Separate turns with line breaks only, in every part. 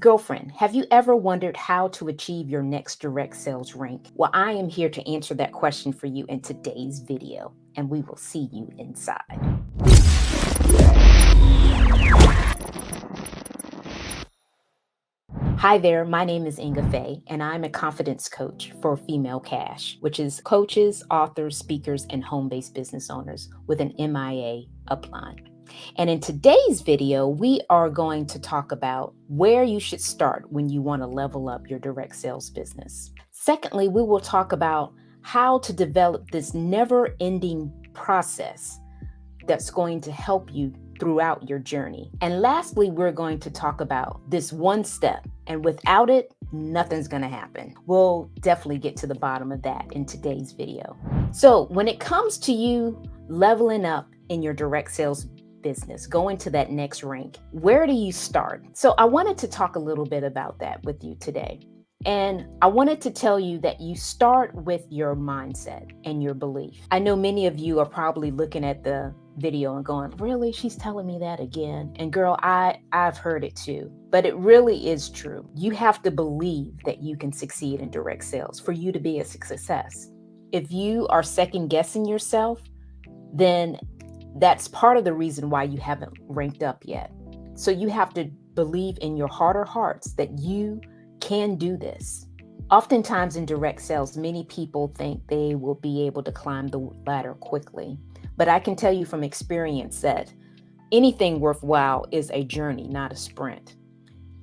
Girlfriend, have you ever wondered how to achieve your next direct sales rank? Well, I am here to answer that question for you in today's video, and we will see you inside. Hi there, my name is Ingafay, and I'm a confidence coach for Female Cash, which is coaches, authors, speakers, and home-based business owners with an MIA upline. And in today's video, we are going to talk about where you should start when you want to level up your direct sales business. Secondly, we will talk about how to develop this never-ending process that's going to help you throughout your journey. And lastly, we're going to talk about this one step, and without it, nothing's going to happen. We'll definitely get to the bottom of that in today's video. So when it comes to you leveling up in your direct sales business, going to that next rank, where do you start? So I wanted to talk a little bit about that with you today. And I wanted to tell you that you start with your mindset and your belief. I know many of you are probably looking at the video and going, really, she's telling me that again? And girl, I've heard it too, but it really is true. You have to believe that you can succeed in direct sales for you to be a success. If you are second guessing yourself, then that's part of the reason why you haven't ranked up yet. So you have to believe in your heart of hearts that you can do this. Oftentimes in direct sales, many people think they will be able to climb the ladder quickly. But I can tell you from experience that anything worthwhile is a journey, not a sprint.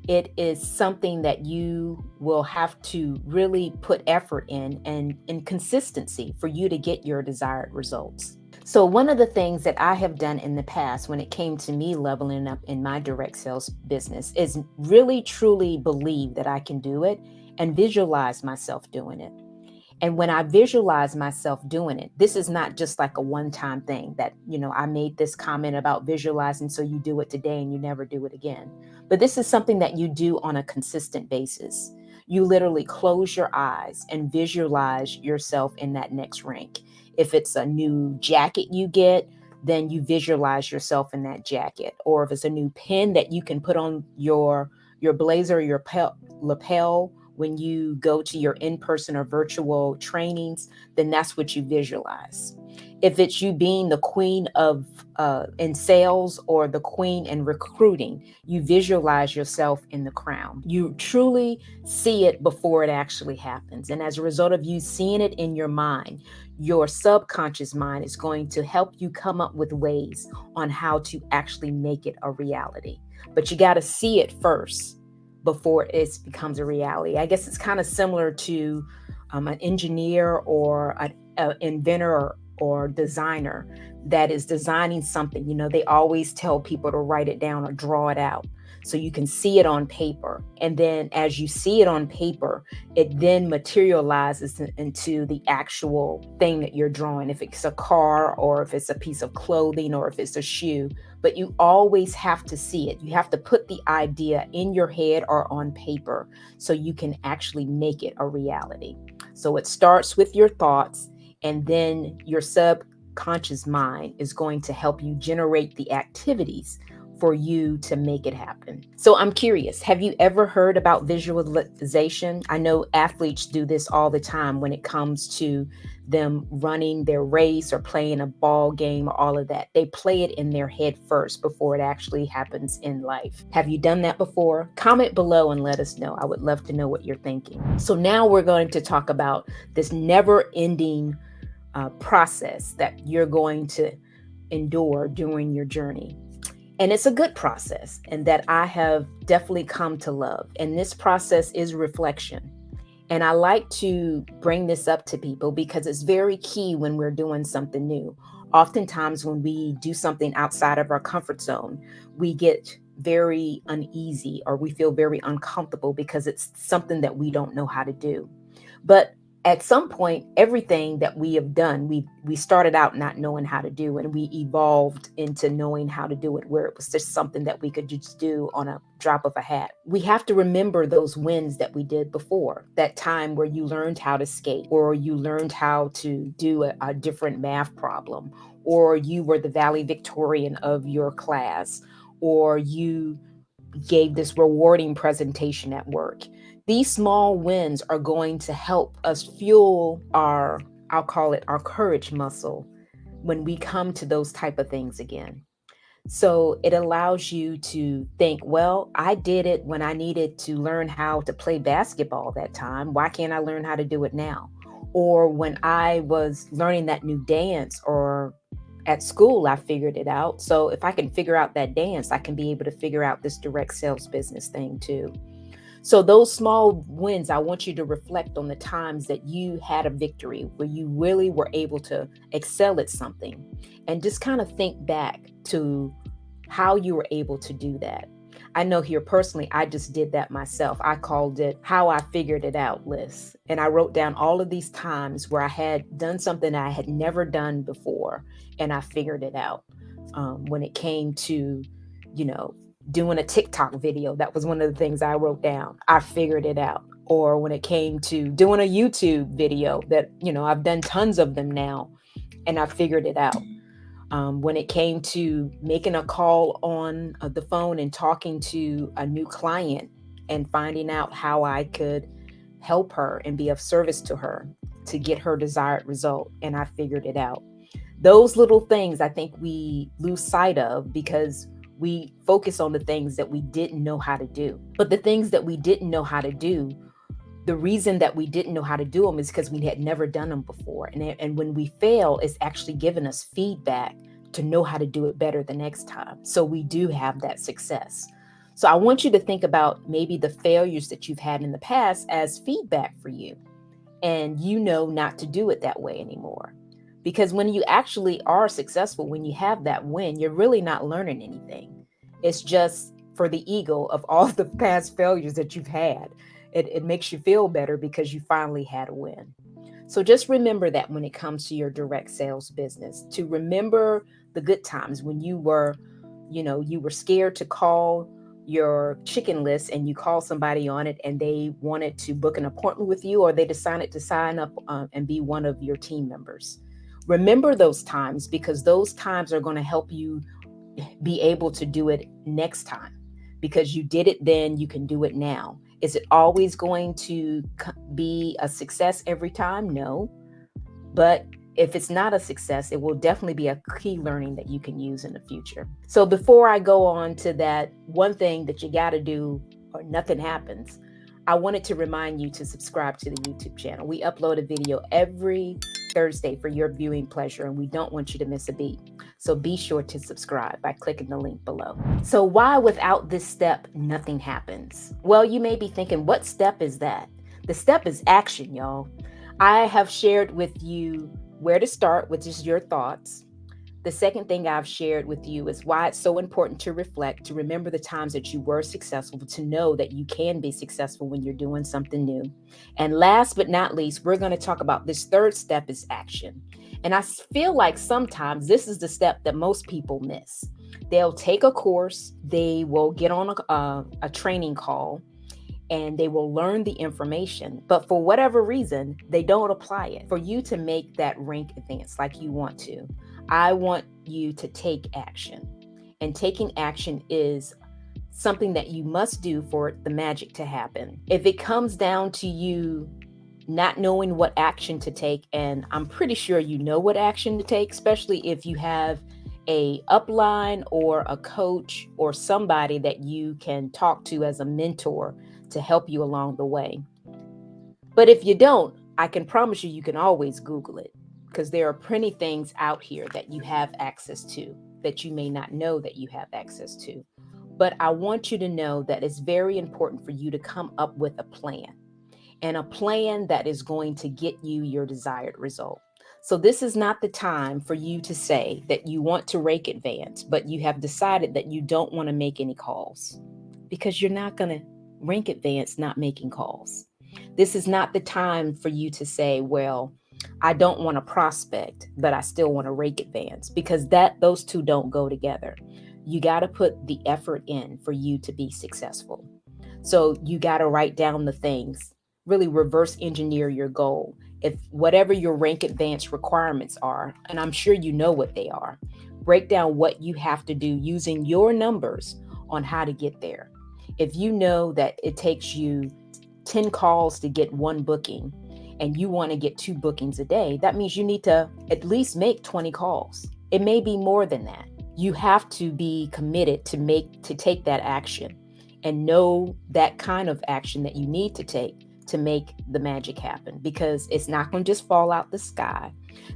It is something that you will have to really put effort in and consistency for you to get your desired results. So one of the things that I have done in the past when it came to me leveling up in my direct sales business is really truly believe that I can do it and visualize myself doing it. And when I visualize myself doing it, this is not just like a one-time thing that, I made this comment about visualizing, so you do it today and you never do it again. But this is something that you do on a consistent basis. You literally close your eyes and visualize yourself in that next rank. If it's a new jacket you get, then you visualize yourself in that jacket. Or if it's a new pin that you can put on your blazer, your lapel, when you go to your in-person or virtual trainings, then that's what you visualize. If it's you being the queen of in sales or the queen in recruiting, you visualize yourself in the crown. You truly see it before it actually happens. And as a result of you seeing it in your mind, your subconscious mind is going to help you come up with ways on how to actually make it a reality. But you got to see it first before it becomes a reality. I guess it's kind of similar to an engineer or an inventor or designer that is designing something. They always tell people to write it down or draw it out so you can see it on paper. And then as you see it on paper, it then materializes into the actual thing that you're drawing. If it's a car or if it's a piece of clothing or if it's a shoe, but you always have to see it. You have to put the idea in your head or on paper so you can actually make it a reality. So it starts with your thoughts, and then your subconscious mind is going to help you generate the activities for you to make it happen. So I'm curious, have you ever heard about visualization? I know athletes do this all the time when it comes to them running their race or playing a ball game or all of that. They play it in their head first before it actually happens in life. Have you done that before? Comment below and let us know. I would love to know what you're thinking. So now we're going to talk about this never-ending process that you're going to endure during your journey. And it's a good process, and that I have definitely come to love. And this process is reflection. And I like to bring this up to people because it's very key when we're doing something new. Oftentimes when we do something outside of our comfort zone, we get very uneasy or we feel very uncomfortable because it's something that we don't know how to do. But at some point, everything that we have done, we started out not knowing how to do, and we evolved into knowing how to do it, where it was just something that we could just do on a drop of a hat. We have to remember those wins that we did before, that time where you learned how to skate, or you learned how to do a different math problem, or you were the valedictorian of your class, or you gave this rewarding presentation at work. These small wins are going to help us fuel our, I'll call it our courage muscle when we come to those type of things again. So it allows you to think, well, I did it when I needed to learn how to play basketball that time. Why can't I learn how to do it now? Or when I was learning that new dance, or at school, I figured it out. So if I can figure out that dance, I can be able to figure out this direct sales business thing too. So those small wins, I want you to reflect on the times that you had a victory where you really were able to excel at something, and just kind of think back to how you were able to do that. I know here personally, I just did that myself. I called it how I figured it out list. And I wrote down all of these times where I had done something I had never done before, and I figured it out. When it came to, you know, doing a TikTok video, that was one of the things I wrote down. I figured it out. Or when it came to doing a YouTube video that, I've done tons of them now, and I figured it out. When it came to making a call on the phone and talking to a new client and finding out how I could help her and be of service to her to get her desired result, and I figured it out. Those little things I think we lose sight of because we focus on the things that we didn't know how to do. But the things that we didn't know how to do, the reason that we didn't know how to do them is because we had never done them before. And when we fail, it's actually given us feedback to know how to do it better the next time. So we do have that success. So I want you to think about maybe the failures that you've had in the past as feedback for you. And you know not to do it that way anymore. Because when you actually are successful, when you have that win, you're really not learning anything. It's just for the ego of all the past failures that you've had. It makes you feel better because you finally had a win. So just remember that when it comes to your direct sales business, to remember the good times when you were scared to call your chicken list and you call somebody on it and they wanted to book an appointment with you, or they decided to sign up and be one of your team members. Remember those times, because those times are going to help you be able to do it next time. Because you did it then, you can do it now. Is it always going to be a success every time? No. But if it's not a success, it will definitely be a key learning that you can use in the future. So before I go on to that one thing that you got to do or nothing happens, I wanted to remind you to subscribe to the YouTube channel. We upload a video every Thursday for your viewing pleasure, and we don't want you to miss a beat. So be sure to subscribe by clicking the link below. So why without this step, nothing happens? Well, you may be thinking, what step is that? The step is action, y'all. I have shared with you where to start, which is your thoughts. The second thing I've shared with you is why it's so important to reflect, to remember the times that you were successful, to know that you can be successful when you're doing something new. And last but not least, we're going to talk about this third step is action. And I feel like sometimes this is the step that most people miss. They'll take a course, they will get on a training call, and they will learn the information, but for whatever reason, they don't apply it. For you to make that rank advance like you want to, I want you to take action. And taking action is something that you must do for the magic to happen. If it comes down to you not knowing what action to take, and I'm pretty sure you know what action to take, especially if you have a upline or a coach or somebody that you can talk to as a mentor to help you along the way. But if you don't, I can promise you can always Google it, because there are plenty of things out here that you have access to that you may not know that you have access to. But I want you to know that it's very important for you to come up with a plan, and a plan that is going to get you your desired result. So this is not the time for you to say that you want to rank advance, but you have decided that you don't want to make any calls, because you're not going to rank advance not making calls. This is not the time for you to say, well, I don't want to prospect, but I still want to rank advance, because those two don't go together. You got to put the effort in for you to be successful. So you got to write down the things, really reverse engineer your goal. If whatever your rank advance requirements are, and I'm sure you know what they are, break down what you have to do using your numbers on how to get there. If you know that it takes you 10 calls to get one booking and you want to get 2 bookings a day, that means you need to at least make 20 calls. It may be more than that. You have to be committed to take that action and know that kind of action that you need to take to make the magic happen, because it's not going to just fall out the sky.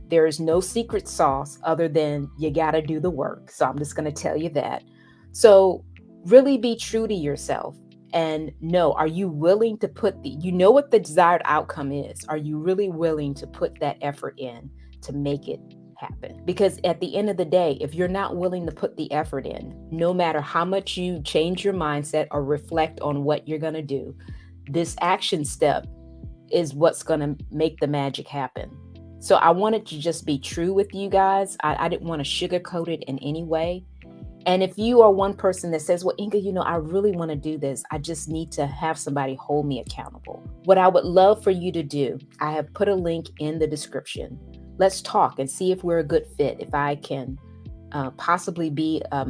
There is no secret sauce other than you got to do the work. So I'm just going to tell you that. So really be true to yourself and know, are you willing to you know what the desired outcome is? Are you really willing to put that effort in to make it happen? Because at the end of the day, if you're not willing to put the effort in, no matter how much you change your mindset or reflect on what you're going to do, this action step is what's going to make the magic happen. So I wanted to just be true with you guys. I didn't want to sugarcoat it in any way. And if you are one person that says, well, Inga, I really want to do this, I just need to have somebody hold me accountable. What I would love for you to do, I have put a link in the description. Let's talk and see if we're a good fit, if I can possibly be a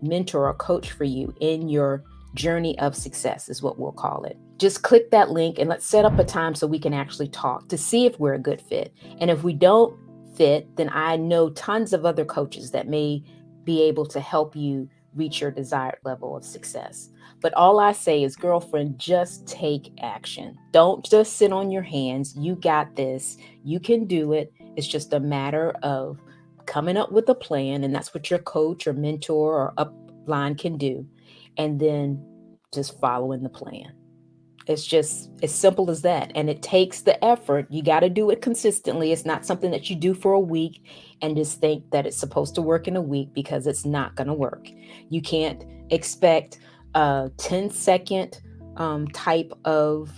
mentor or coach for you in your journey of success, is what we'll call it. Just click that link and let's set up a time so we can actually talk to see if we're a good fit. And if we don't fit, then I know tons of other coaches that may be able to help you reach your desired level of success. But all I say is, girlfriend, just take action. Don't just sit on your hands. You got this. You can do it. It's just a matter of coming up with a plan, and that's what your coach or mentor or upline can do, and then just following the plan. It's just as simple as that. And it takes the effort. You got to do it consistently. It's not something that you do for a week and just think that it's supposed to work in a week, because it's not going to work. You can't expect a 10-second type of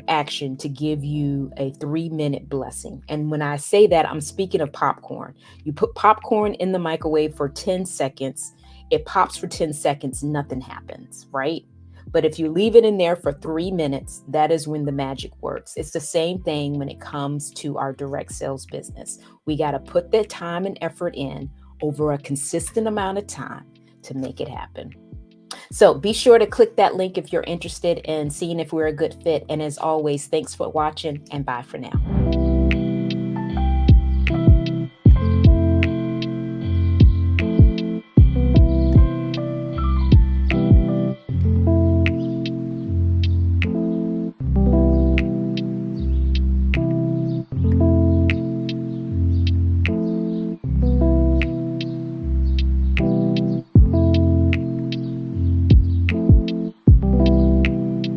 action to give you a 3-minute blessing. And when I say that, I'm speaking of popcorn. You put popcorn in the microwave for 10 seconds. It pops for 10 seconds. Nothing happens, right? But if you leave it in there for 3 minutes, that is when the magic works. It's the same thing when it comes to our direct sales business. We got to put that time and effort in over a consistent amount of time to make it happen. So be sure to click that link if you're interested in seeing if we're a good fit. And as always, thanks for watching, and bye for now.